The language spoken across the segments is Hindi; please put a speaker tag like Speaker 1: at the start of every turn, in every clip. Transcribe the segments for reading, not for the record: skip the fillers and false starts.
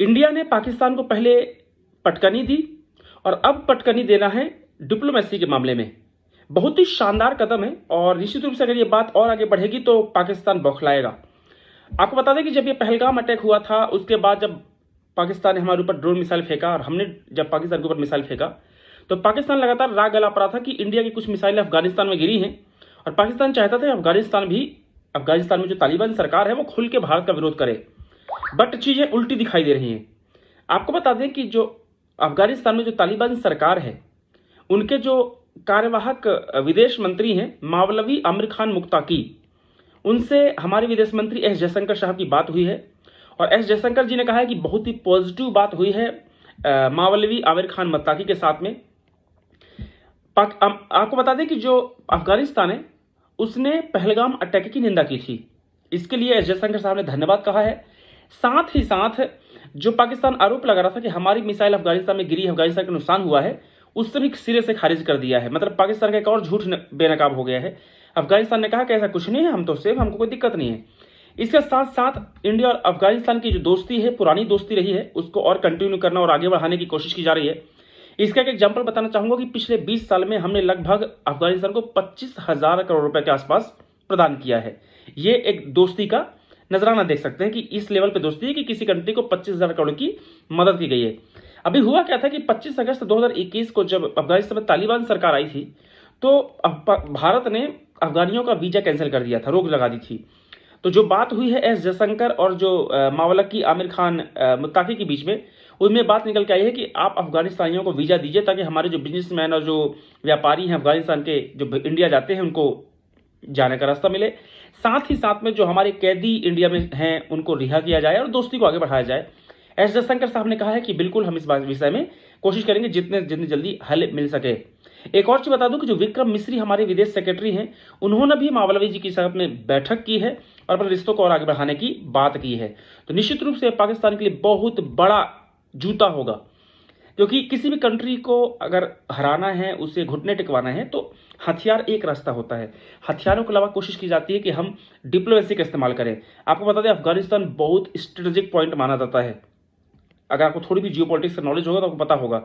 Speaker 1: इंडिया ने पाकिस्तान को पहले पटकनी दी और अब पटकनी देना है डिप्लोमेसी के मामले में। बहुत ही शानदार कदम है और निश्चित रूप से अगर ये बात और आगे बढ़ेगी तो पाकिस्तान बौखलाएगा। आपको बता दें कि जब ये पहलगाम अटैक हुआ था उसके बाद जब पाकिस्तान ने हमारे ऊपर ड्रोन मिसाइल फेंका और हमने जब पाकिस्तान के ऊपर मिसाइल फेंका तो पाकिस्तान लगातार राग गला पड़ा था कि इंडिया की कुछ मिसाइलें अफगानिस्तान में गिरी हैं और पाकिस्तान चाहता था अफगानिस्तान में जो तालिबान सरकार है वो खुल के भारत का विरोध करे। बट चीजें उल्टी दिखाई दे रही हैं। आपको बता दें कि जो अफगानिस्तान में जो तालिबान सरकार है उनके जो कार्यवाहक विदेश मंत्री हैं मावलवी आमिर खान मुक्ताकी, उनसे हमारे विदेश मंत्री एस जयशंकर साहब की बात हुई है और एस जयशंकर जी ने कहा है कि बहुत ही पॉजिटिव बात हुई है मावलवी आमिर खान मुक्ताकी के साथ में। आपको बता दें कि जो अफगानिस्तान है उसने पहलगाम अटैक की निंदा की थी, इसके लिए एस जयशंकर साहब ने धन्यवाद कहा है। साथ ही साथ जो पाकिस्तान आरोप लगा रहा था कि हमारी मिसाइल अफगानिस्तान में गिरी, अफगानिस्तान का नुकसान हुआ है, उससे भी सिरे से खारिज कर दिया है। मतलब पाकिस्तान का एक और झूठ बेनकाब हो गया है। अफगानिस्तान ने कहा कि ऐसा कुछ नहीं है, हम तो सेफ, हमको कोई दिक्कत नहीं है। इसके साथ साथ इंडिया और अफगानिस्तान की जो दोस्ती है, पुरानी दोस्ती रही है, उसको और कंटिन्यू करना और आगे बढ़ाने की कोशिश की जा रही है। इसका एक एग्जाम्पल बताना चाहूंगा कि पिछले 20 साल में हमने लगभग अफगानिस्तान को 25,000 करोड़ रुपए के आसपास प्रदान किया है। ये एक दोस्ती का नजराना देख सकते हैं कि इस लेवल पे दोस्ती है कि किसी कंट्री को 25,000 करोड़ की मदद की गई है। अभी हुआ क्या था कि 25 अगस्त 2021 को जब अफगानिस्तान में तालिबान सरकार आई थी तो भारत ने अफगानियों का वीजा कैंसिल कर दिया था, रोक लगा दी थी। तो जो बात हुई है एस जयशंकर और जो मावलकी आमिर खान मुत्ताकी के बीच में, उनमें बात निकल के आई है कि आप अफगानिस्तानियों को वीजा दीजिए ताकि हमारे जो बिजनेसमैन और जो व्यापारी हैं अफगानिस्तान के जो इंडिया जाते हैं उनको जाने का रास्ता मिले। साथ ही साथ में जो हमारे कैदी इंडिया में हैं उनको रिहा किया जाए और दोस्ती को आगे बढ़ाया जाए। एस जयशंकर साहब ने कहा है कि बिल्कुल हम इस विषय में कोशिश करेंगे जितनी जल्दी हल मिल सके। एक और चीज बता दूं कि जो विक्रम मिस्री हमारे विदेश सेक्रेटरी हैं, उन्होंने भी मावलवी जी के साथ में बैठक की है और अपने रिश्तों को और आगे बढ़ाने की बात की है। तो निश्चित रूप से पाकिस्तान के लिए बहुत बड़ा जूता होगा, क्योंकि किसी भी कंट्री को अगर हराना है, उसे घुटने टिकवाना है तो हथियार एक रास्ता होता है। हथियारों के अलावा कोशिश की जाती है कि हम डिप्लोमेसी का इस्तेमाल करें। आपको बता दें अफगानिस्तान बहुत स्ट्रेटेजिक पॉइंट माना जाता है। अगर आपको थोड़ी भी जियोपॉलिटिक्स का नॉलेज होगा तो आपको पता होगा।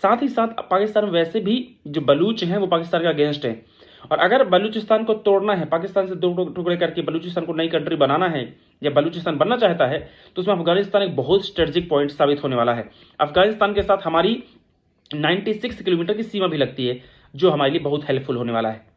Speaker 1: साथ ही साथ पाकिस्तान में वैसे भी जो बलूच हैं वो पाकिस्तान के अगेंस्ट हैं और अगर बलूचिस्तान को तोड़ना है, पाकिस्तान से दो टुकड़े करके बलूचिस्तान को नई कंट्री बनाना है या बलूचिस्तान बनना चाहता है तो उसमें अफगानिस्तान एक बहुत स्ट्रेटेजिक पॉइंट साबित होने वाला है। अफगानिस्तान के साथ हमारी 96 किलोमीटर की सीमा भी लगती है जो हमारे लिए बहुत हेल्पफुल होने वाला है।